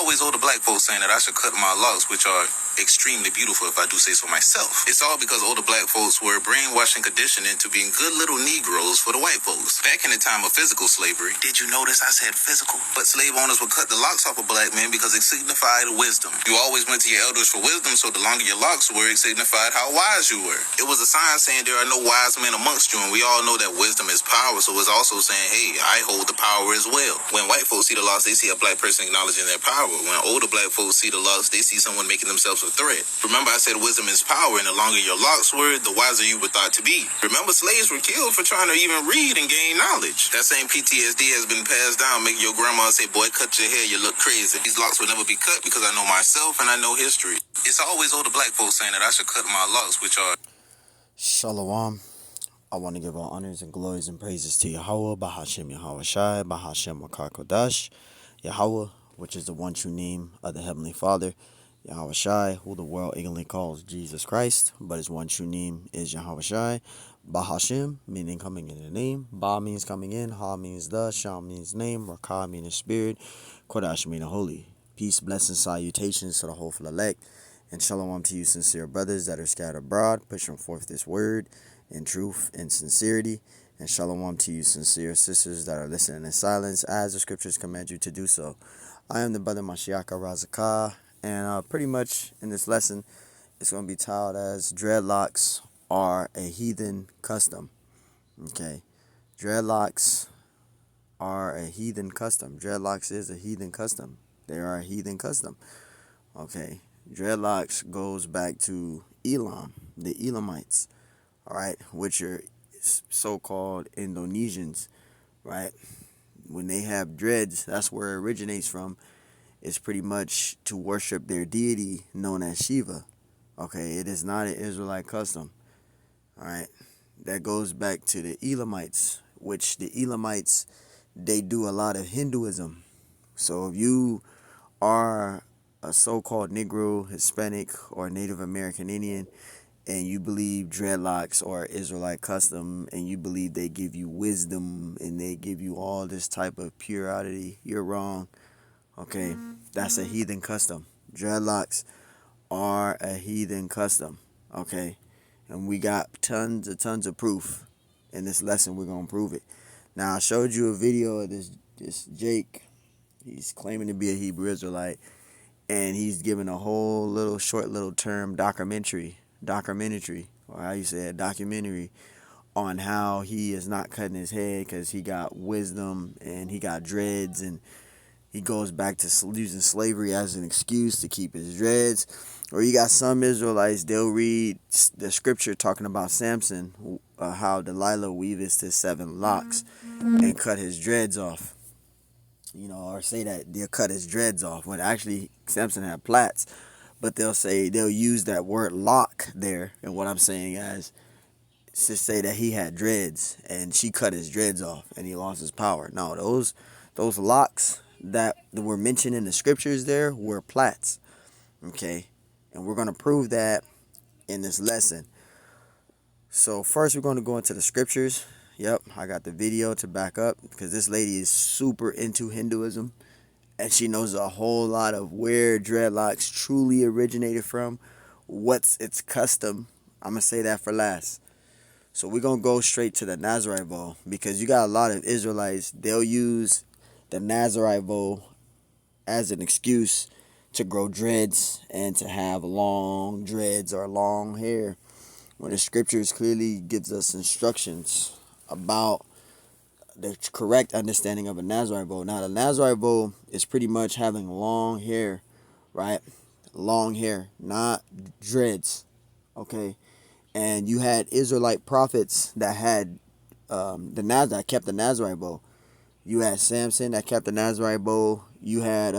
always older black folks saying that I should cut my locks, which are extremely beautiful if I do say so myself. It's all because older black folks were brainwashed and conditioned into being good little Negroes for the white folks. Back in the time of physical slavery, did you notice I said physical? But slave owners would cut the locks off of black men because it signified wisdom. You always went to your elders for wisdom, so the longer your locks were, it signified how wise you were. It was a sign saying there are no wise men amongst you, and we all know that wisdom is power, so it's also saying, hey, I hold the power as well. When white folks see the locks, they see a black person acknowledging their power. When older black folks see the locks, they see someone making themselves a threat. Remember I said wisdom is power, and the longer your locks were, the wiser you were thought to be. Remember slaves were killed for trying to even read and gain knowledge. That same PTSD has been passed down, making your grandma say, boy, cut your hair, you look crazy. These locks will never be cut because I know myself and I know history. It's always older black folks saying that I should cut my locks, which are... Shalom. I want to give all honors and glories and praises to Yahweh, Bahashem Yahweh Shai, Bahashem Makar Kodash, Yahweh, which is the one true name of the Heavenly Father, Yahweh Shai, who the world ignorantly calls Jesus Christ, but his one true name is Yahweh Shai. Bahashem, meaning coming in the name. Ba means coming in. Ha means the. Sham means name. Rakah means spirit. Kodash meaning holy. Peace, blessings, salutations to the whole elect. And shalom to you sincere brothers that are scattered abroad, pushing forth this word in truth and sincerity. And shalom to you sincere sisters that are listening in silence as the scriptures command you to do so. I am the brother Mashiach Razakah. And pretty much in this lesson, it's going to be titled as dreadlocks are a heathen custom. Okay. Dreadlocks are a heathen custom. Dreadlocks is a heathen custom. They are a heathen custom. Okay. Dreadlocks goes back to Elam, the Elamites, all right, which are so-called Indonesians, right? When they have dreads, that's where it originates from. It's pretty much to worship their deity known as Shiva. Okay, it is not an Israelite custom. All right, that goes back to the Elamites, which the Elamites, they do a lot of Hinduism. So if you are a so-called Negro, Hispanic, or Native American Indian, and you believe dreadlocks are Israelite custom, and you believe they give you wisdom, and they give you all this type of purity, you're wrong. Okay, that's a heathen custom. Dreadlocks are a heathen custom. Okay, and we got tons of proof. In this lesson, we're gonna prove it. Now, I showed you a video of this Jake. He's claiming to be a Hebrew Israelite, and he's giving a whole little short little term documentary, or how you say it, documentary, on how he is not cutting his head because he got wisdom and he got dreads, and he goes back to using slavery as an excuse to keep his dreads. Or you got some Israelites, they'll read the scripture talking about Samson, how Delilah weaveth his 7 locks and cut his dreads off. You know, or say that they'll cut his dreads off when actually Samson had plaits. But they'll use that word lock there. And what I'm saying is to say that he had dreads and she cut his dreads off and he lost his power. No, those locks that were mentioned in the scriptures there were plaits. Okay, and we're going to prove that in this lesson. So first we're going to go into the scriptures. Yep, I got the video to back up because this lady is super into Hinduism and she knows a whole lot of where dreadlocks truly originated from, what's its custom. I'm going to say that for last. So we're going to go straight to the Nazarite vow because you got a lot of Israelites, they'll use the Nazarite vow as an excuse to grow dreads and to have long dreads or long hair, when the scriptures clearly gives us instructions about the correct understanding of a Nazarite vow. Now, the Nazarite vow is pretty much having long hair, right? Long hair, not dreads, okay? And you had Israelite prophets that had that kept the Nazarite vow. You had Samson that kept the Nazarite vow. You had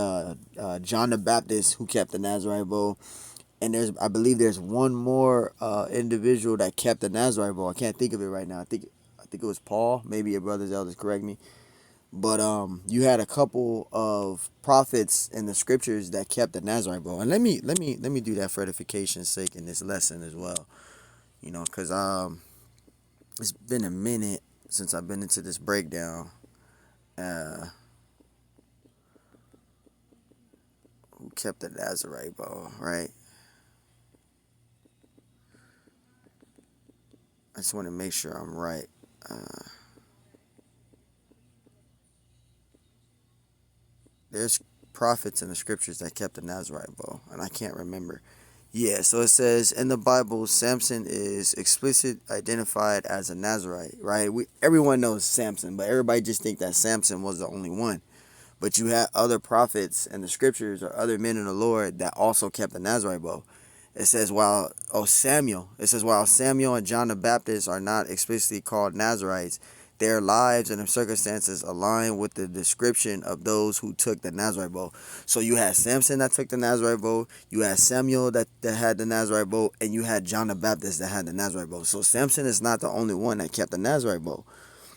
John the Baptist who kept the Nazarite vow. And I believe there's one more individual that kept the Nazarite vow. I can't think of it right now. I think it was Paul. Maybe your brothers, elders, correct me. But you had a couple of prophets in the scriptures that kept the Nazarite vow. And let me do that for edification's sake in this lesson as well. You know, because it's been a minute since I've been into this breakdown. kept the Nazarite vow, right? I just want to make sure I'm right. There's prophets in the scriptures that kept the Nazarite vow, and I can't remember. Yeah, so it says in the Bible, Samson is explicit identified as a Nazarite, right? Everyone knows Samson, but everybody just think that Samson was the only one. But you have other prophets in the scriptures or other men in the Lord that also kept the Nazarite vow. It says while Samuel and John the Baptist are not explicitly called Nazarites, their lives and their circumstances align with the description of those who took the Nazarite vow. So you had Samson that took the Nazarite vow, you had Samuel that had the Nazarite vow, and you had John the Baptist that had the Nazarite vow. So Samson is not the only one that kept the Nazarite vow.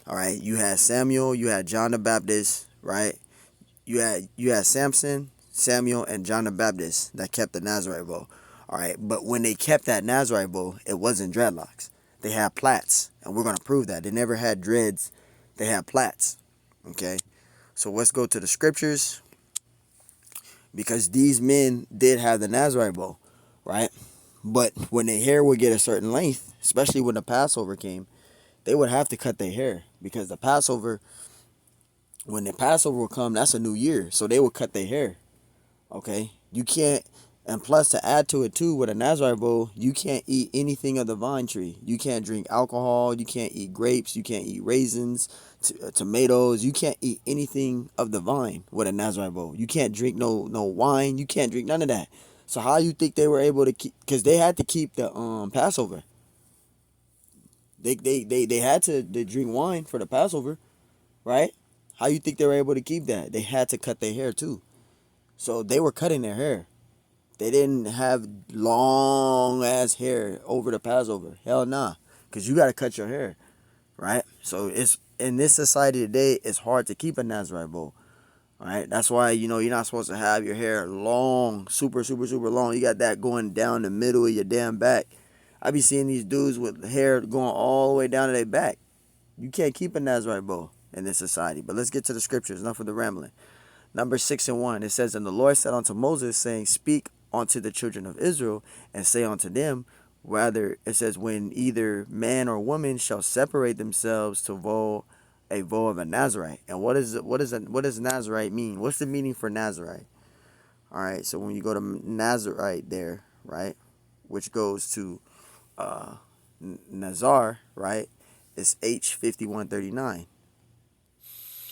All right, you had Samuel, you had John the Baptist, right? You had Samson, Samuel, and John the Baptist that kept the Nazarite vow. All right, but when they kept that Nazarite vow, it wasn't dreadlocks. They had plaits, and we're going to prove that. They never had dreads. They had plaits, okay? So let's go to the scriptures, because these men did have the Nazarite vow, right? But when their hair would get a certain length, especially when the Passover came, they would have to cut their hair, because the Passover, when the Passover would come, that's a new year, so they would cut their hair, okay? You can't. And plus, to add to it too, with a Nazarite vow, you can't eat anything of the vine tree. You can't drink alcohol. You can't eat grapes. You can't eat raisins, tomatoes. You can't eat anything of the vine with a Nazarite vow. You can't drink no wine. You can't drink none of that. So how you think they were able to keep? Because they had to keep the Passover. They had to drink wine for the Passover, right? How you think they were able to keep that? They had to cut their hair too. So they were cutting their hair. They didn't have long ass hair over the Passover. Hell nah. Because you got to cut your hair. Right? So it's in this society today, it's hard to keep a Nazarite vow. Right? That's why, you're not supposed to have your hair long, super, super, super long. You got that going down the middle of your damn back. I be seeing these dudes with hair going all the way down to their back. You can't keep a Nazarite vow in this society. But let's get to the scriptures. Enough of the rambling. Numbers 6:1. It says, And the Lord said unto Moses, saying, Speak unto the children of Israel, and say unto them, rather, it says, when either man or woman shall separate themselves to vow a vow of a Nazarite. And what does Nazarite mean? What's the meaning for Nazarite? All right, so when you go to Nazarite there, right, which goes to Nazar, right, it's H5139.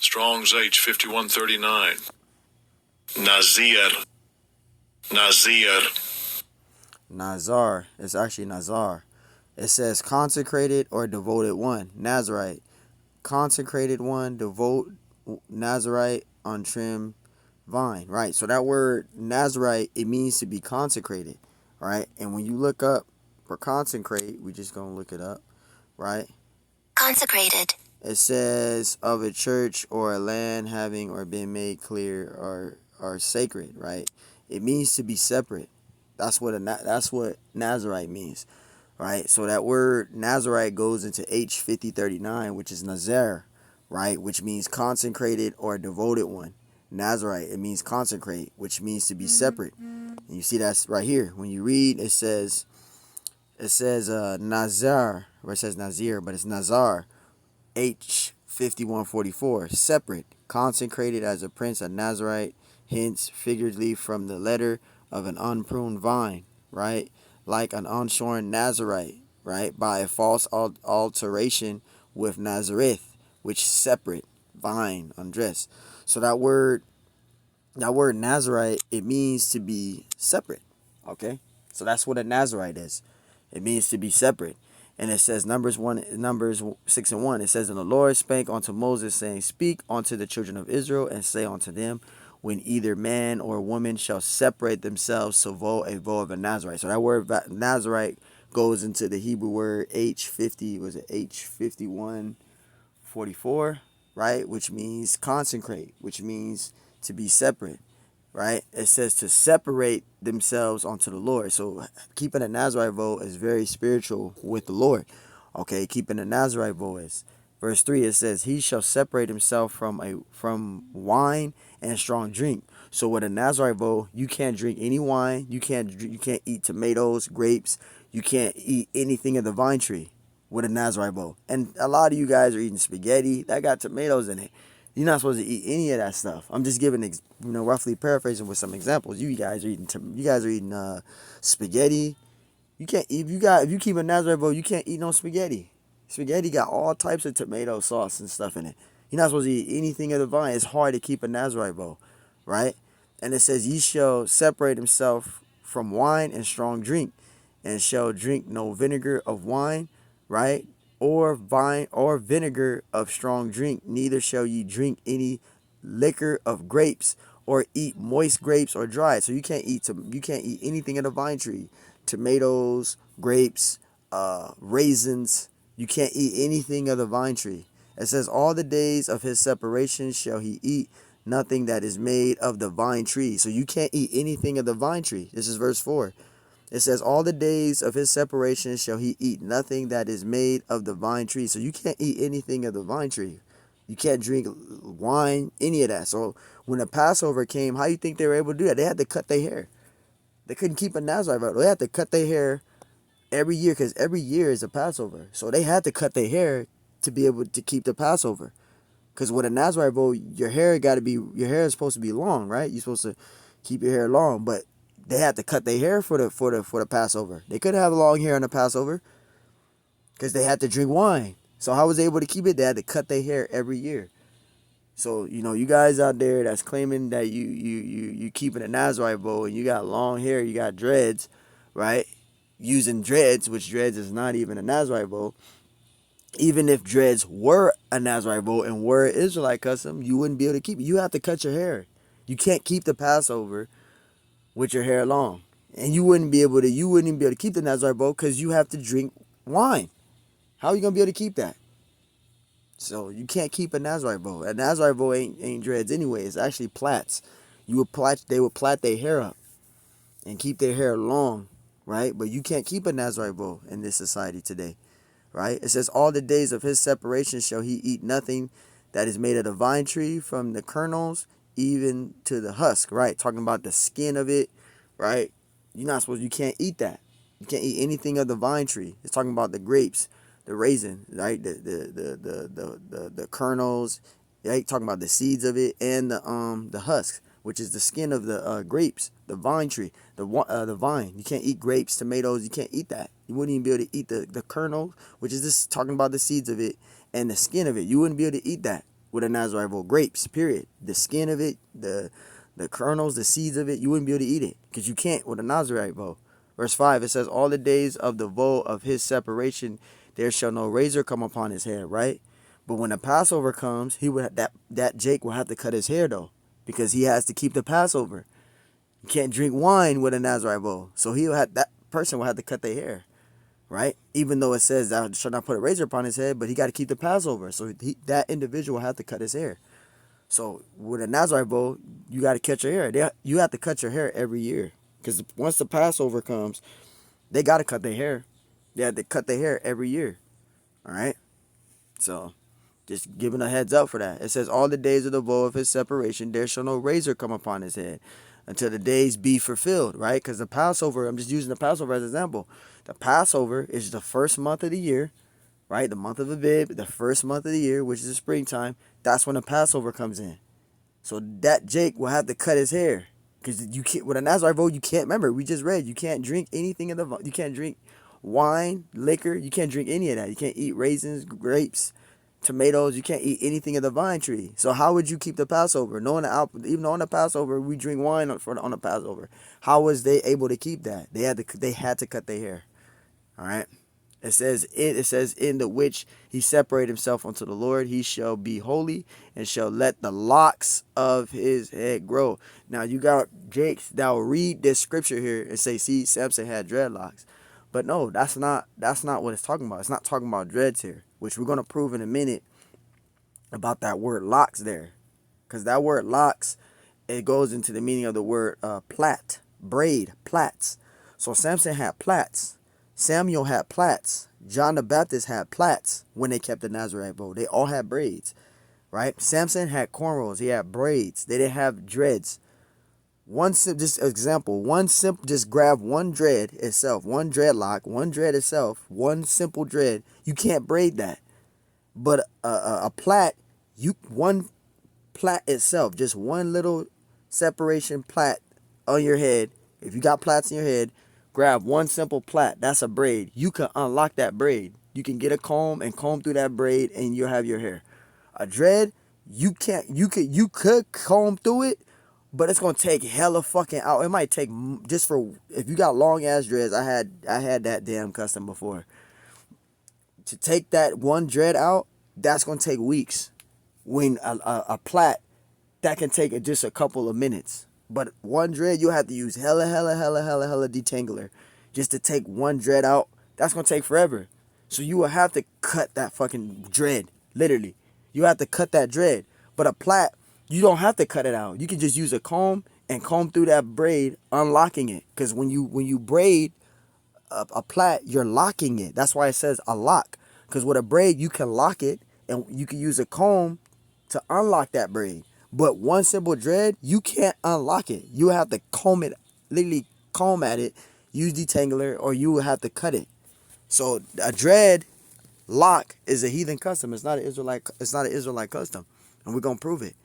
Strong's H5139. Nazir. Nazar. It's actually Nazar. It says consecrated or devoted one. Nazarite. Consecrated one, devote, Nazarite, untrimmed vine. Right. So that word Nazarite, it means to be consecrated. Right. And when you look up for consecrate, we just gonna look it up. Right. Consecrated. It says of a church or a land having or been made clear or sacred, right? It means to be separate. That's what Nazarite means, right? So that word Nazarite goes into H5039, which is Nazar, right? Which means consecrated or devoted one. Nazarite, it means consecrate, which means to be separate. And you see that's right here. When you read, it says Nazar, or it says Nazir, but it's Nazar. H5144, separate, consecrated as a prince, a Nazarite, hence figuratively from the letter of an unpruned vine, right? Like an unshorn Nazarite, right? By a false alteration with Nazareth, which separate, vine, undress. So that word Nazarite, it means to be separate, okay? So that's what a Nazarite is. It means to be separate. And it says Numbers 6:1. It says, And the Lord spake unto Moses, saying, Speak unto the children of Israel, and say unto them, when either man or woman shall separate themselves to vow a vow of a Nazarite. So that word Nazarite goes into the Hebrew word H5144, right? Which means consecrate, which means to be separate. Right? It says to separate themselves unto the Lord. So keeping a Nazarite vow is very spiritual with the Lord. Okay, keeping a Nazarite vow is. Verse 3, it says, He shall separate himself from wine and strong drink. So with a Nazarite vow, you can't drink any wine. You can't eat tomatoes, grapes. You can't eat anything of the vine tree with a Nazarite vow. And a lot of you guys are eating spaghetti that got tomatoes in it. You're not supposed to eat any of that stuff. I'm just giving, roughly paraphrasing with some examples. You guys are eating spaghetti. You can't, if you keep a Nazarite vow, you can't eat no spaghetti. Spaghetti got all types of tomato sauce and stuff in it. You're not supposed to eat anything of the vine. It's hard to keep a Nazarite vow, right? And it says, ye shall separate himself from wine and strong drink, and shall drink no vinegar of wine, right? Or vine or vinegar of strong drink. Neither shall ye drink any liquor of grapes, or eat moist grapes or dried. So you can't eat anything of the vine tree. Tomatoes, grapes, raisins. You can't eat anything of the vine tree. It says, all the days of his separation shall he eat nothing that is made of the vine tree. So you can't eat anything of the vine tree. This is verse 4. It says, all the days of his separation shall he eat nothing that is made of the vine tree. So you can't eat anything of the vine tree. You can't drink wine, any of that. So when the Passover came, how do you think they were able to do that? They had to cut their hair. They couldn't keep a Nazarite vow. They had to cut their hair every year, because every year is a Passover. So they had to cut their hair to be able to keep the Passover. Because with a Nazarite vow, your hair is supposed to be long, right? You're supposed to keep your hair long, but they had to cut their hair for the Passover. They couldn't have long hair on the Passover because they had to drink wine. So how was they able to keep it? They had to cut their hair every year. So, you guys out there that's claiming that you keeping a Nazarite vow and you got long hair, you got dreads, right? Using dreads, which dreads is not even a Nazarite vow. Even if dreads were a Nazarite vow and were Israelite custom, you wouldn't be able to keep it. You have to cut your hair. You can't keep the Passover with your hair long. And you wouldn't even be able to keep the Nazarite vow because you have to drink wine. How are you going to be able to keep that? So you can't keep a Nazarite vow. A Nazarite vow ain't dreads anyway. It's actually plaits. They would plait their hair up and keep their hair long, right? But you can't keep a Nazarite vow in this society today, right? It says, all the days of his separation shall he eat nothing that is made of the vine tree, from the kernels even to the husk, right? Talking about the skin of it, right? You can't eat that. You can't eat anything of the vine tree. It's talking about the grapes, the raisin, right? The kernels, right? Talking about the seeds of it, and the husks, which is the skin of the grapes, the vine tree, the vine. You can't eat grapes, tomatoes. You can't eat that. You wouldn't even be able to eat the kernel, which is this talking about the seeds of it and the skin of it. You wouldn't be able to eat that with a Nazarite vow. Grapes, period. The skin of it, the kernels, the seeds of it, you wouldn't be able to eat it because you can't with a Nazarite vow. Verse 5, it says, all the days of the vow of his separation, there shall no razor come upon his head, right? But when the Passover comes, that Jake will have to cut his hair though, because he has to keep the Passover. You can't drink wine with a Nazarite vow, so that person will have to cut their hair, right? Even though it says thou shalt not put a razor upon his head, but he got to keep the Passover, so that individual will have to cut his hair. So with a Nazarite vow, you got to cut your hair. You have to cut your hair every year, because once the Passover comes, they got to cut their hair. They have to cut their hair every year. All right? So, just giving a heads up for that. It says, all the days of the vow of his separation, there shall no razor come upon his head until the days be fulfilled, right? Because the Passover, I'm just using the Passover as an example. The Passover is the first month of the year, right? The month of Abib, the first month of the year, which is the springtime. That's when the Passover comes in. So that Jake will have to cut his hair. Because you can't, with a Nazarite vow, you can't, remember, we just read, you can't drink anything you can't drink wine, liquor, you can't drink any of that. You can't eat raisins, grapes, tomatoes. You can't eat anything of the vine tree. So how would you keep the Passover? Even on the Passover, we drink wine on the Passover. How was they able to keep that? They had to cut their hair. All right. It says in the which he separated himself unto the Lord, he shall be holy and shall let the locks of his head grow. Now you got Jakes that will read this scripture here and say, see, Samson had dreadlocks. But no, that's not what it's talking about. It's not talking about dreads here, which we're going to prove in a minute about that word locks there. Because that word locks, it goes into the meaning of the word plait, braid, plaits. So Samson had plaits. Samuel had plaits. John the Baptist had plaits when they kept the Nazarite vow. They all had braids, right? Samson had cornrows. He had braids. They didn't have dreads, Just example, just grab one dread itself, one dreadlock, one dread itself, one simple dread. You can't braid that. But a plait, one plait itself, just one little separation plait on your head. If you got plaits in your head, grab one simple plait. That's a braid. You can unlock that braid. You can get a comb and comb through that braid, and you'll have your hair. A dread, you can't. You could comb through it, but it's gonna take hella fucking out. It might take just for if you got long ass dreads. I had that damn custom before. To take that one dread out, that's gonna take weeks. When a plait, that can take just a couple of minutes. But one dread, you have to use hella detangler just to take one dread out. That's gonna take forever. So you will have to cut that fucking dread. Literally, you have to cut that dread. But a plait, you don't have to cut it out. You can just use a comb and comb through that braid, unlocking it. Because when you braid a plait, you're locking it. That's why it says a lock. Because with a braid, you can lock it, and you can use a comb to unlock that braid. But one simple dread, you can't unlock it. You have to comb it, literally comb at it, use detangler, or you will have to cut it. So a dread lock is a heathen custom. It's not an Israelite custom, and we're gonna prove it.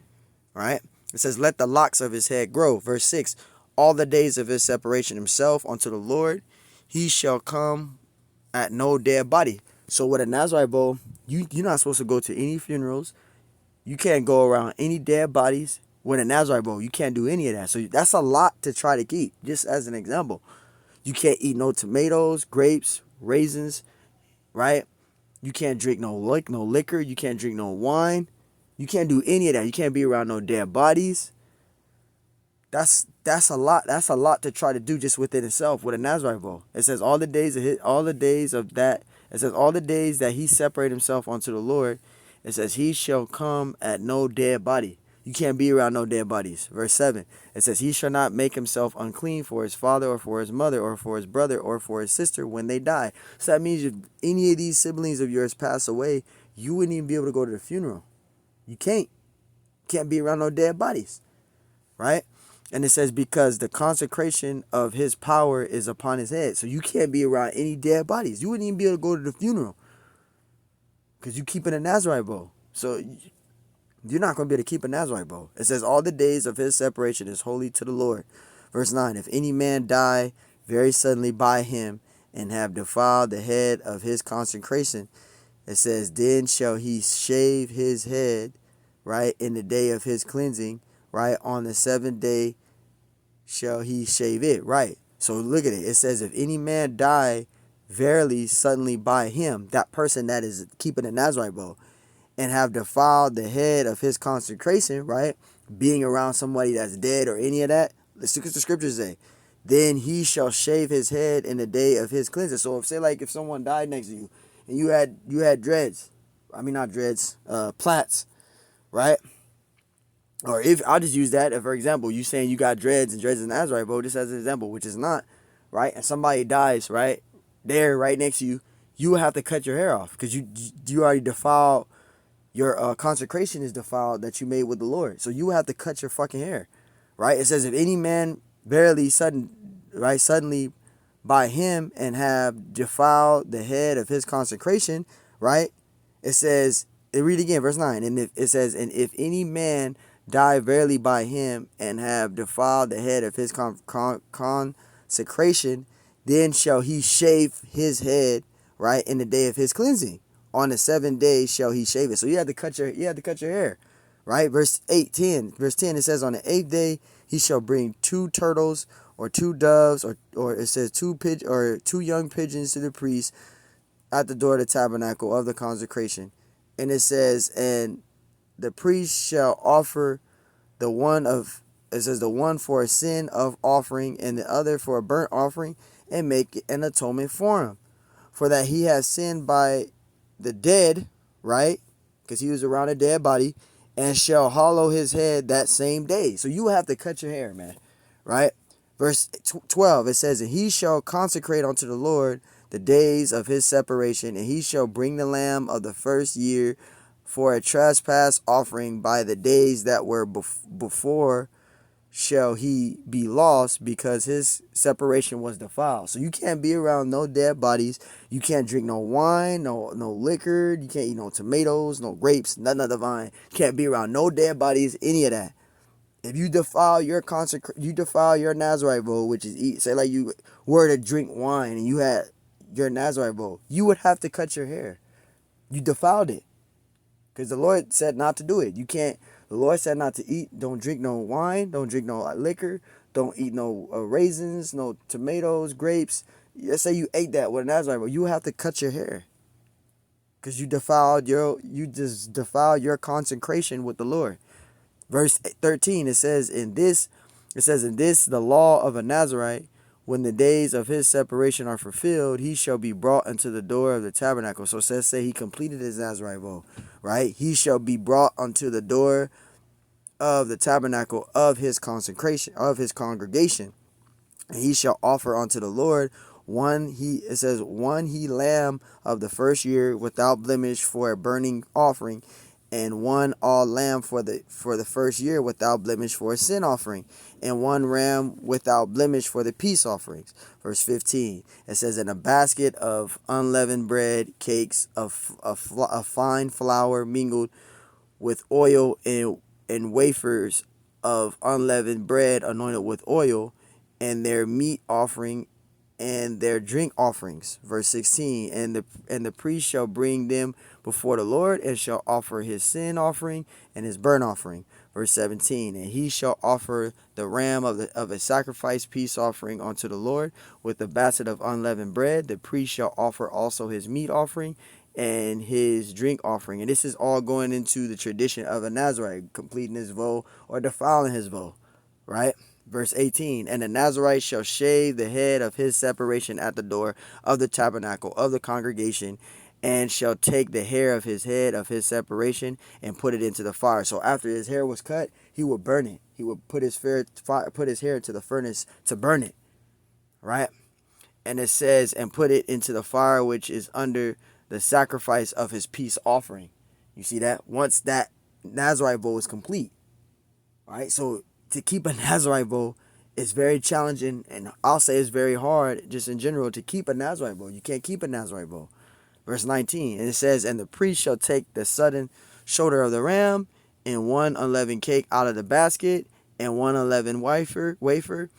All right. It says, "Let the locks of his head grow." Verse 6. All the days of his separation himself unto the Lord, he shall come at no dead body. So with a Nazarite bow, you're not supposed to go to any funerals. You can't go around any dead bodies with a Nazarite bow. You can't do any of that. So that's a lot to try to keep. Just as an example, you can't eat no tomatoes, grapes, raisins, right? You can't drink no liquor. You can't drink no wine. You can't do any of that. You can't be around no dead bodies. That's a lot. That's a lot to try to do just within itself with a Nazarite vow. It says all the days that he separated himself unto the Lord. It says he shall come at no dead body. You can't be around no dead bodies. Verse 7. It says he shall not make himself unclean for his father or for his mother or for his brother or for his sister when they die. So that means if any of these siblings of yours pass away, you wouldn't even be able to go to the funeral. You can't. You can't be around no dead bodies. Right? And it says because the consecration of his power is upon his head. So you can't be around any dead bodies. You wouldn't even be able to go to the funeral. Because you keeping a Nazarite bow. So you're not going to be able to keep a Nazarite bow. It says all the days of his separation is holy to the Lord. Verse 9. If any man die very suddenly by him and have defiled the head of his consecration, it says then shall he shave his head, right, in the day of his cleansing, right, on the seventh day shall he shave it, right. So look at it. It says if any man die verily suddenly by him, that person that is keeping a Nazarite vow, and have defiled the head of his consecration, right, being around somebody that's dead or any of that, let's look at the scriptures say, then he shall shave his head in the day of his cleansing. So if someone died next to you and you had dreads, not dreads, plaits, right? Or if I'll just use that for example, you saying you got dreads and dreads is Nazarite vow, just as an example, which is not, right? And somebody dies, right? There, right next to you, you will have to cut your hair off because you already defiled your consecration is defiled that you made with the Lord. So you will have to cut your fucking hair, right? It says if any man suddenly by him and have defiled the head of his consecration, right? It says, read again, verse 9. And if any man die verily by him and have defiled the head of his consecration, then shall he shave his head, right, in the day of his cleansing. On the 7th day shall he shave it. So you have to cut your hair, right? Verse 10, it says on the 8th day he shall bring 2 turtles or 2 doves or it says 2 young pigeons to the priest at the door of the tabernacle of the consecration. And it says, and the priest shall offer the one for a sin of offering and the other for a burnt offering, and make an atonement for him, for that he has sinned by the dead, right? Because he was around a dead body, and shall hollow his head that same day. So you have to cut your hair, man, right? Verse 12, it says, and he shall consecrate unto the Lord the days of his separation, and he shall bring the lamb of the first year for a trespass offering by the days that were before shall he be lost, because his separation was defiled. So you can't be around no dead bodies. You can't drink no wine, no liquor. You can't eat no tomatoes, no grapes, none of the vine. You can't be around no dead bodies, any of that. If you defile your you defile your Nazarite vow, which is say like you were to drink wine and you had your Nazarite vow, you would have to cut your hair. You defiled it, because the Lord said not to do it. You can't. The Lord said not to eat. Don't drink no wine. Don't drink no liquor. Don't eat no raisins, no tomatoes, grapes. Let's say you ate that with a Nazarite vow, you have to cut your hair, because you just defiled your consecration with the Lord. Verse 13, it says in this the law of a Nazarite, when the days of his separation are fulfilled, he shall be brought unto the door of the tabernacle. So it says, say he completed his Nazarite vow, right? He shall be brought unto the door of the tabernacle of his consecration, of his congregation, and he shall offer unto the Lord one he lamb of the first year without blemish for a burning offering, and one all lamb for the first year without blemish for a sin offering, and one ram without blemish for the peace offerings. Verse 15, it says, in a basket of unleavened bread, cakes of fine flour mingled with oil, and wafers of unleavened bread anointed with oil, and their meat offering and their drink offerings. Verse 16, and the priest shall bring them before the Lord, and shall offer his sin offering and his burnt offering. Verse 17, and he shall offer the ram of a sacrifice peace offering unto the Lord with a basket of unleavened bread. The priest shall offer also his meat offering and his drink offering. And this is all going into the tradition of a Nazarite, completing his vow or defiling his vow, right? Verse 18, and the Nazarite shall shave the head of his separation at the door of the tabernacle of the congregation, and shall take the hair of his head of his separation and put it into the fire. So after his hair was cut, he would burn it. He would put his hair into the furnace to burn it, right? And it says, and put it into the fire which is under the sacrifice of his peace offering. You see that? Once that Nazarite vow is complete, right? So to keep a Nazarite vow is very challenging, and I'll say it's very hard just in general to keep a Nazarite vow. You can't keep a Nazarite vow. Verse 19, and it says, and the priest shall take the sudden shoulder of the ram, and one unleavened cake out of the basket, and one unleavened wafer,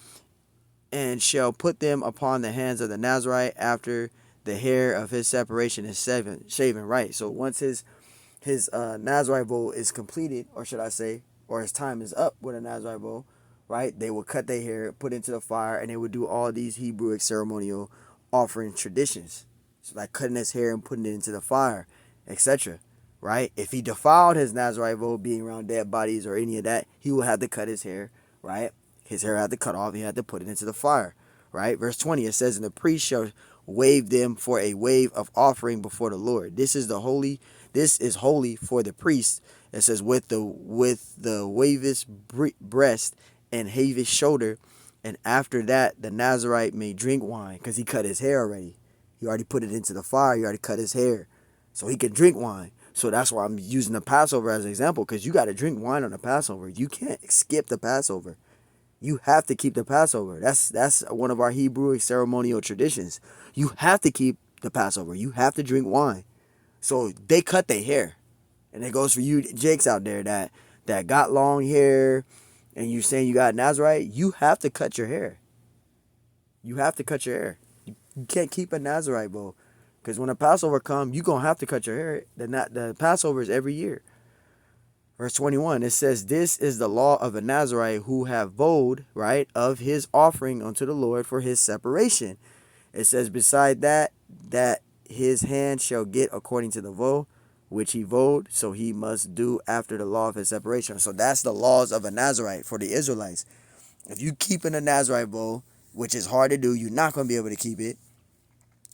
and shall put them upon the hands of the Nazarite after the hair of his separation is shaven, right? So once his Nazarite vow is completed, or should I say, or his time is up with a Nazarite vow, right? They will cut their hair, put it into the fire, and they would do all these Hebrewic ceremonial offering traditions. So like cutting his hair and putting it into the fire, etc. Right? If he defiled his Nazarite vow, being around dead bodies or any of that, he will have to cut his hair, right? His hair had to cut off. He had to put it into the fire, right? Verse 20, it says, and the priest shall wave them for a wave of offering before the Lord. This is holy for the priest. It says, with the wavish breast and havish shoulder, and after that the Nazarite may drink wine, because he cut his hair already. He already put it into the fire. He already cut his hair, so he can drink wine. So that's why I'm using the Passover as an example, because you got to drink wine on the Passover. You can't skip the Passover. You have to keep the Passover. That's one of our Hebrew ceremonial traditions. You have to keep the Passover. You have to drink wine. So they cut their hair. And it goes for you Jakes out there that got long hair, and you saying you got Nazarite, you have to cut your hair. You have to cut your hair. You can't keep a Nazarite vow, because when the Passover comes, you're going to have to cut your hair. The Passover is every year. Verse 21, it says, this is the law of a Nazarite who have vowed, right, of his offering unto the Lord for his separation. It says, beside that his hand shall get according to the vow which he vowed, so he must do after the law of his separation. So that's the laws of a Nazarite for the Israelites. If you keeping a Nazarite vow, which is hard to do, you're not going to be able to keep it,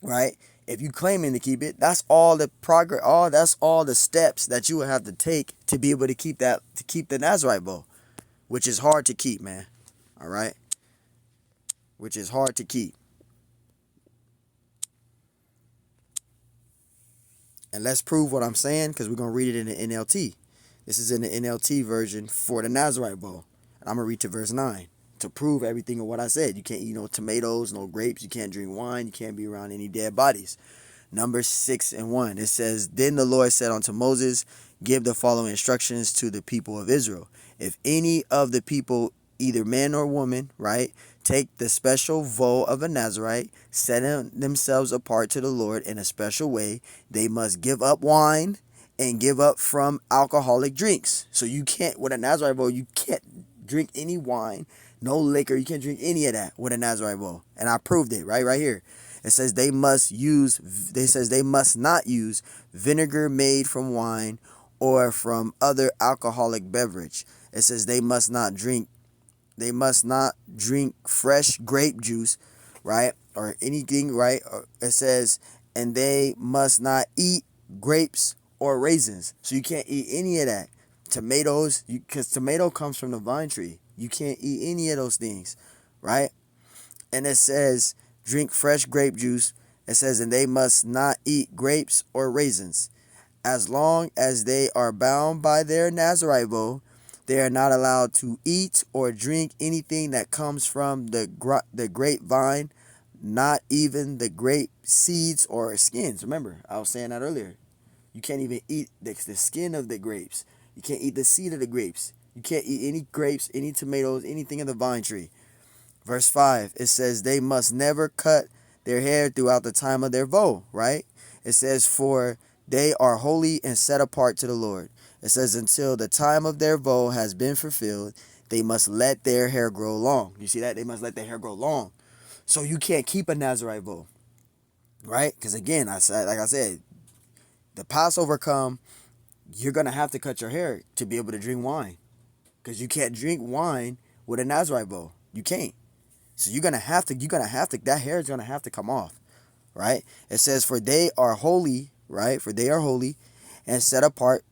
right? If you claiming to keep it, that's all the progress, that's all the steps that you will have to take to be able to keep the Nazarite vow, which is hard to keep, man. All right, which is hard to keep. And let's prove what I'm saying, because we're gonna read it in the NLT. This is in the NLT version for the Nazarite vow. And I'm going to read to verse 9 to prove everything of what I said. You can't eat no tomatoes, no grapes. You can't drink wine. You can't be around any dead bodies. Numbers 6:1. It says, Then the Lord said unto Moses, Give the following instructions to the people of Israel. If any of the people, either man or woman, right, take the special vow of a Nazarite, setting themselves apart to the Lord in a special way, they must give up wine and give up from alcoholic drinks. So you can't, with a Nazarite vow, you can't drink any wine, no liquor. You can't drink any of that with a Nazarite vow. And I proved it right here. It says they must not use vinegar made from wine or from other alcoholic beverage. It says they must not drink fresh grape juice, right? Or anything, right? It says, and they must not eat grapes or raisins. So you can't eat any of that. Tomatoes, because tomato comes from the vine tree. You can't eat any of those things, right? And it says, drink fresh grape juice. It says, and they must not eat grapes or raisins. As long as they are bound by their Nazarite vow, they are not allowed to eat or drink anything that comes from the grapevine, not even the grape seeds or skins. Remember, I was saying that earlier. You can't even eat the skin of the grapes. You can't eat the seed of the grapes. You can't eat any grapes, any tomatoes, anything in the vine tree. Verse 5, it says they must never cut their hair throughout the time of their vow, right? It says, for they are holy and set apart to the Lord. It says until the time of their vow has been fulfilled, they must let their hair grow long. You see that? They must let their hair grow long. So you can't keep a Nazarite vow, right? Because again, like I said, the Passover come, you're going to have to cut your hair to be able to drink wine. Because you can't drink wine with a Nazarite vow. You can't. So that hair is going to have to come off, right? It says, for they are holy, right? For they are holy and set apart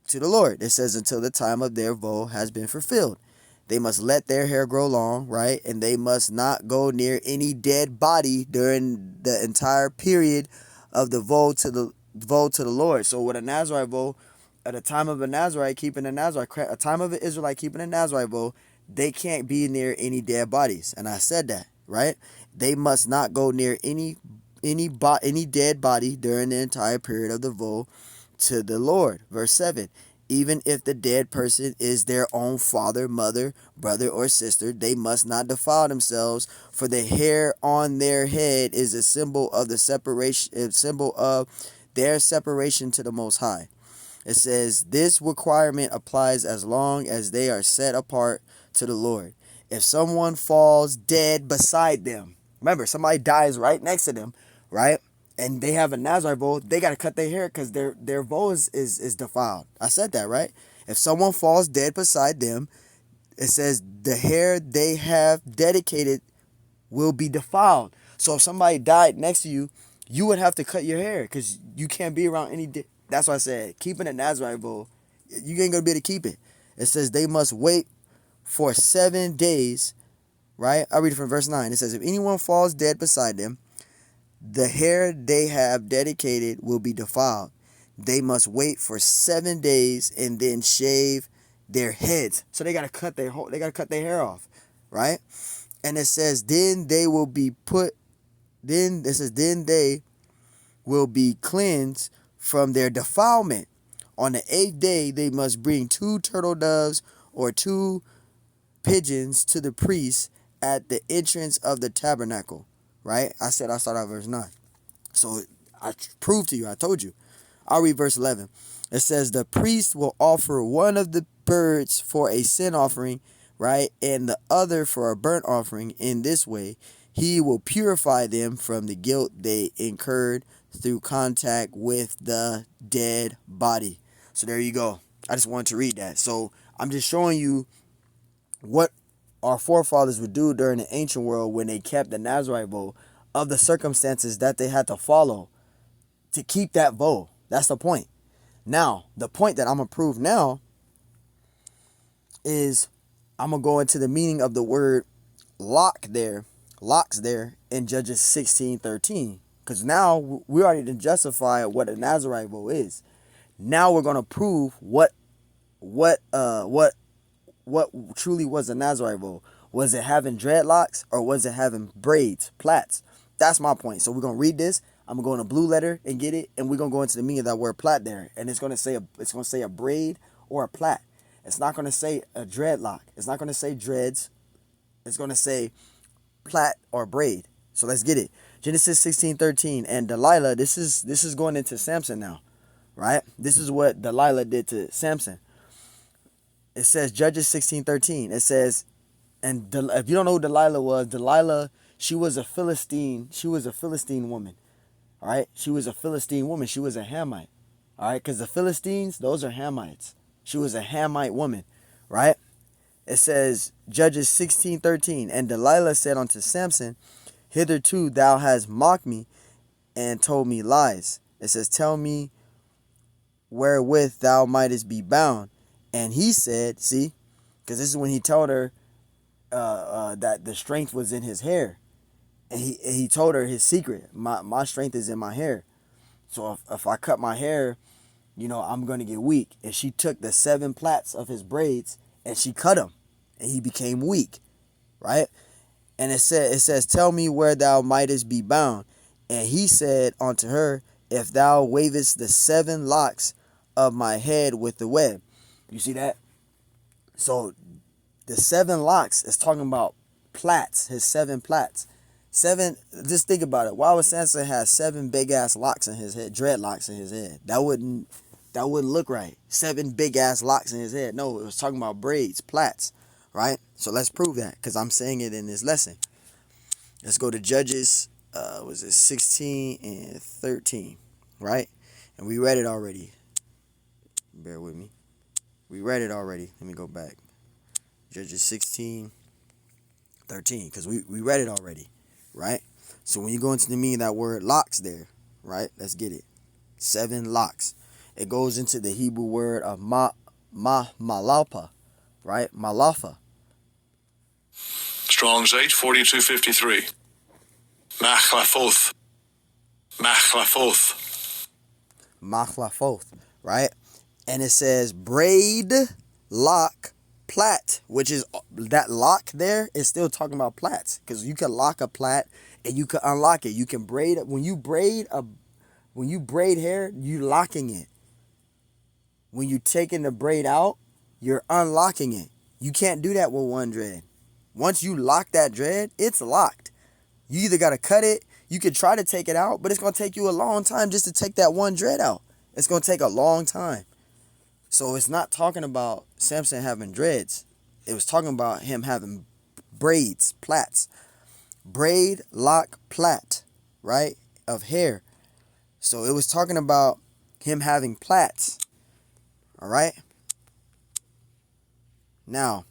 to the Lord. It says, until the time of their vow has been fulfilled. They must let their hair grow long, right? And they must not go near any dead body during the entire period of the vow to the Lord. So with a Nazarite vow, at a time of a Nazarite keeping a Nazarite, a time of an Israelite keeping a Nazarite vow, they can't be near any dead bodies. And I said that, right? They must not go near any dead body during the entire period of the vow to the Lord. Verse 7, even if the dead person is their own father, mother, brother, or sister, they must not defile themselves, for the hair on their head is a symbol of their separation to the Most High. It says this requirement applies as long as they are set apart to the Lord. If someone falls dead beside them, remember, somebody dies right next to them, right? And they have a Nazarite vow, they got to cut their hair because their vow is defiled. I said that, right? If someone falls dead beside them, it says the hair they have dedicated will be defiled. So if somebody died next to you, you would have to cut your hair because you can't be around any... That's why I said, keeping a Nazarite vow, you ain't going to be able to keep it. It says they must wait for 7 days, right? I'll read it from verse 9. It says, if anyone falls dead beside them, the hair they have dedicated will be defiled. They must wait for 7 days and then shave their heads. So they got to cut their hair off, right? And it says, then they will be cleansed from their defilement. On the 8th day, they must bring 2 turtle doves or 2 pigeons to the priest at the entrance of the tabernacle, right? I said I started at verse 9. So I proved to you, I told you. I'll read verse 11. It says, the priest will offer one of the birds for a sin offering, right? And the other for a burnt offering. In this way, he will purify them from the guilt they incurred through contact with the dead body. So there you go. I just wanted to read that. So I'm just showing you what our forefathers would do during the ancient world when they kept the Nazarite vow, of the circumstances that they had to follow to keep that vow. That's the point. Now, the point that I'm going to prove now is I'm going to go into the meaning of the word locks there in Judges 16:13. Because now we already done justified what a Nazarite vow is. Now we're going to prove what what truly was a Nazarite vow. Was it having dreadlocks or was it having braids, plaits? That's my point. So we're gonna read this. I'm gonna go in a blue letter and get it, and we're gonna go into the meaning of that word plait there, and it's gonna say a braid or a plait. It's not gonna say a dreadlock. It's not gonna say dreads. It's gonna say plait or braid. So let's get it. Genesis 16:13, and Delilah. This is going into Samson now, right? This is what Delilah did to Samson. It says Judges 16:13. It says, and if you don't know who Delilah was, Delilah, she was a Philistine. She was a Philistine woman. All right, she was a Philistine woman. She was a Hamite. All right, because the Philistines, those are Hamites. She was a Hamite woman, right? It says Judges 16:13, and Delilah said unto Samson, hitherto thou hast mocked me and told me lies. It says, tell me wherewith thou mightest be bound. And he said, see, because this is when he told her that the strength was in his hair. And he told her his secret. My strength is in my hair. So if I cut my hair, I'm going to get weak. And she took the 7 plaits of his braids and she cut him. And he became weak, right? And it says, tell me where thou mightest be bound. And he said unto her, if thou wavest the 7 locks of my head with the web. You see that? So the 7 locks is talking about plaits, his 7 plaits. 7, just think about it. Why would Samson have 7 big ass locks in his head, dreadlocks in his head? That wouldn't look right. 7 big ass locks in his head. No, it was talking about braids, plaits, right? So let's prove that, because I'm saying it in this lesson. Let's go to Judges, was it 16 and 13, right? And we read it already. Bear with me. We read it already. Let me go back. Judges 16, 13, because we read it already, right? So when you go into the meaning of that word locks there, right? Let's get it. 7 locks. It goes into the Hebrew word of malapa, right? Malafa. Strong's H 4253. Machlafoth. Machlafoth. Machlafoth, right? And it says braid, lock, plait, which is that lock there is still talking about plaits, because you can lock a plait and you can unlock it. You can braid it. When you braid hair, you locking it. When you taking the braid out, you're unlocking it. You can't do that with one dread. Once you lock that dread, it's locked. You either got to cut it, you could try to take it out, but it's going to take you a long time just to take that one dread out. It's going to take a long time. So it's not talking about Samson having dreads. It was talking about him having braids, plaits. Braid, lock, plait, right, of hair. So it was talking about him having plaits. All right? Now,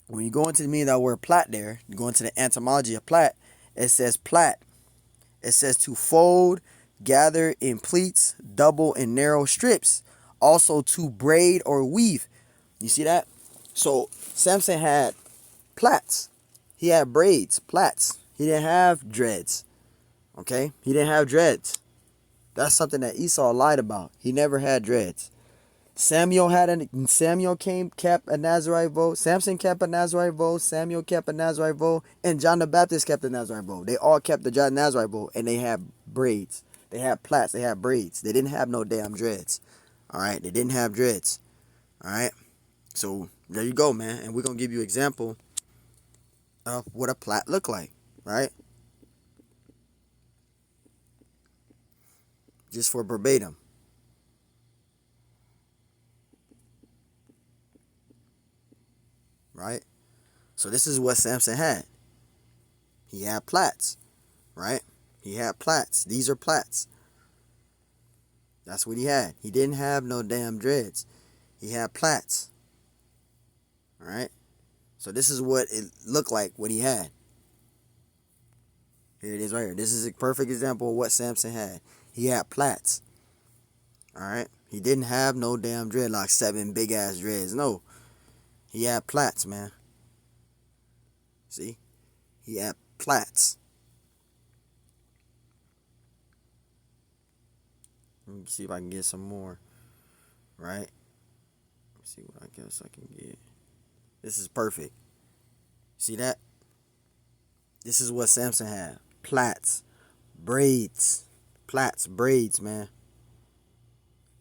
when you go into the meaning of that word plait there, you go into the etymology of plait, it says plait. It says to fold, gather in pleats, double in narrow strips. Also to braid or weave. You see that? So Samson had plaits. He had braids, plaits. He didn't have dreads. Okay? He didn't have dreads. That's something that Esau lied about. He never had dreads. Samuel kept a Nazarite vow. Samson kept a Nazarite vow. Samuel kept a Nazarite vow. And John the Baptist kept a Nazarite vow. They all kept the Nazarite vow. And they had braids. They had plaits. They had braids. They didn't have no damn dreads. All right, they didn't have dreads. All right, so there you go, man. And we're gonna give you an example of what a plait look like, right? Just for verbatim. Right? So this is what Samson had. He had plaits, right? He had plaits. These are plaits. That's what he had. He didn't have no damn dreads. He had plaits. All right? So this is what it looked like, what he had. Here it is right here. This is a perfect example of what Samson had. He had plaits. All right? He didn't have no damn dreadlocks, 7 big ass dreads. No. He had plaits, man. See? He had plaits. Let me see if I can get some more. Right? Let me see what I guess I can get. This is perfect. See that? This is what Samson had. Plaits, braids. Plaits, braids, man.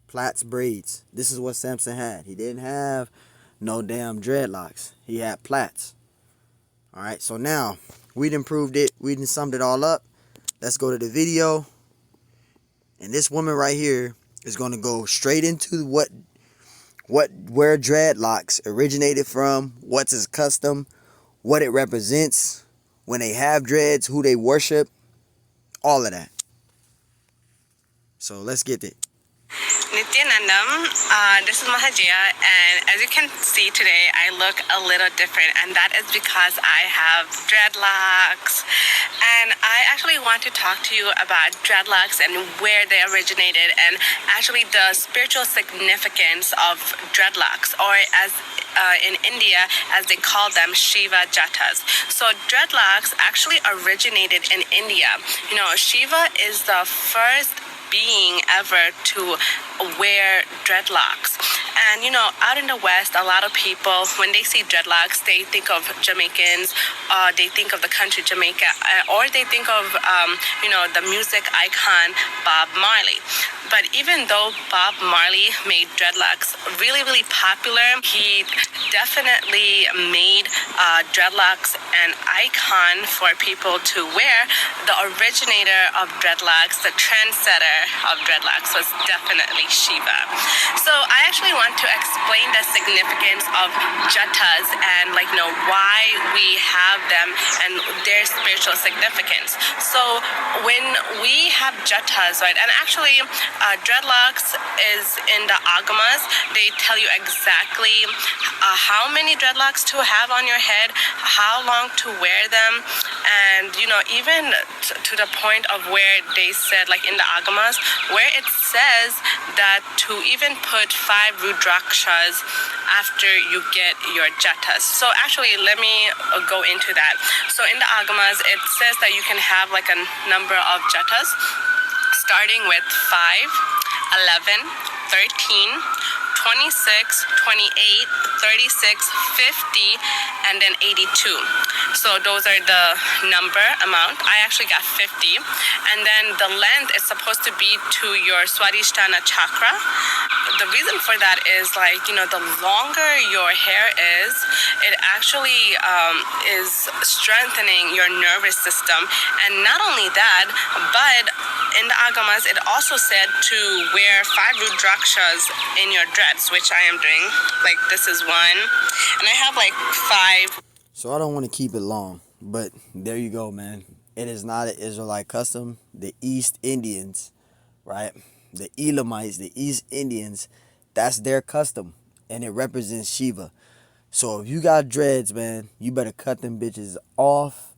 Plaits, braids. This is what Samson had. He didn't have no damn dreadlocks. He had plaits. Alright, so now we done proved it. We done summed it all up. Let's go to the video. And this woman right here is going to go straight into where dreadlocks originated from, what's its custom, what it represents, when they have dreads, who they worship, all of that. So let's get it. Nityanandam, this is Mahajia, and as you can see today, I look a little different, and that is because I have dreadlocks. And I actually want to talk to you about dreadlocks and where they originated, and actually the spiritual significance of dreadlocks, or as in India, as they call them, Shiva Jattas. So dreadlocks actually originated in India. You know, Shiva is the first being ever to wear dreadlocks. And you know, out in the West, a lot of people, when they see dreadlocks, they think of Jamaicans, they think of the country Jamaica, or they think of you know, the music icon Bob Marley. But even though Bob Marley made dreadlocks really, really popular, he definitely made dreadlocks an icon for people to wear. The originator of dreadlocks, the trendsetter of dreadlocks, was definitely Shiva. So I actually want to explain the significance of Jattas and, like, you know, why we have them and their spiritual significance. So when we have Jattas, right, and actually dreadlocks is in the agamas. They tell you exactly how many dreadlocks to have on your head, how long to wear them, and you know, even to the point of where they said, like in the agamas, where it says that to even put 5 rudrakshas after you get your jattas. So actually, let me go into that. So in the agamas, it says that you can have like a number of jattas, starting with 5, 11, 13, 26, 28, 36, 50, and then 82. So those are the number amount. I actually got 50. And then the length is supposed to be to your Swadhisthana chakra. The reason for that is, like, you know, the longer your hair is, it actually is strengthening your nervous system. And not only that, but in the agamas, it also said to wear 5 rudrakshas in your dreads, which I am doing. Like, this is one, and I have like 5. So I don't want to keep it long, but there you go, man. It is not an Israelite custom. The East Indians, right? The Elamites, the East Indians, that's their custom, and it represents Shiva. So if you got dreads, man, you better cut them bitches off.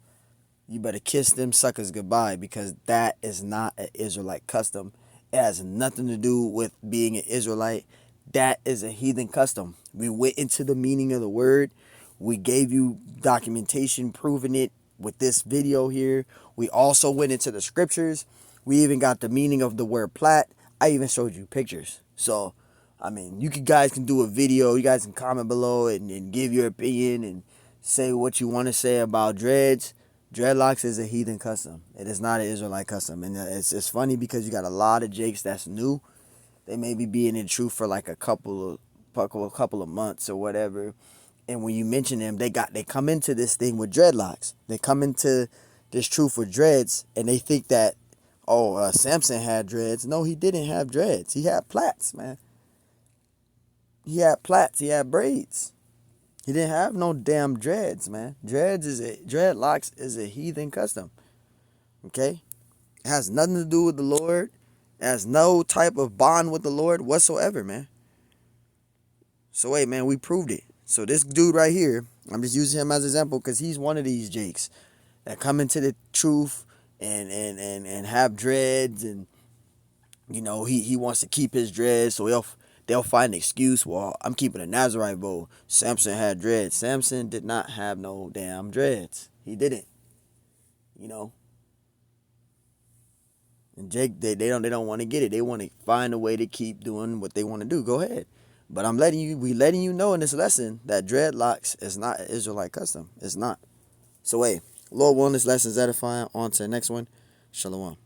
You better kiss them suckers goodbye, because that is not an Israelite custom. It has nothing to do with being an Israelite. That is a heathen custom. We went into the meaning of the word. We gave you documentation proving it with this video here. We also went into the scriptures. We even got the meaning of the word plat. I even showed you pictures. So, I mean, you guys can do a video. You guys can comment below and give your opinion and say what you want to say about dreads. Dreadlocks is a heathen custom. It is not an Israelite custom. And it's funny because you got a lot of jakes that's new. They may be being in truth for like a couple of months or whatever. And when you mention them, they come into this thing with dreadlocks. They come into this truth with dreads, and they think that, Samson had dreads. No, he didn't have dreads. He had plaits, man. He had plaits. He had braids. He didn't have no damn dreads, man. Dreadlocks is a heathen custom. Okay? It has nothing to do with the Lord. It has no type of bond with the Lord whatsoever, man. So, hey, man, we proved it. So this dude right here, I'm just using him as an example because he's one of these jakes that come into the truth and have dreads, and you know, he wants to keep his dreads, so they'll find an excuse. Well, I'm keeping a Nazarite vow. Samson had dreads. Samson did not have no damn dreads. He didn't. You know. And Jake, they don't want to get it. They want to find a way to keep doing what they want to do. Go ahead. But we letting you know in this lesson that dreadlocks is not an Israelite custom. It's not. So, hey, Lord willing, this lesson is edifying. On to the next one. Shalom.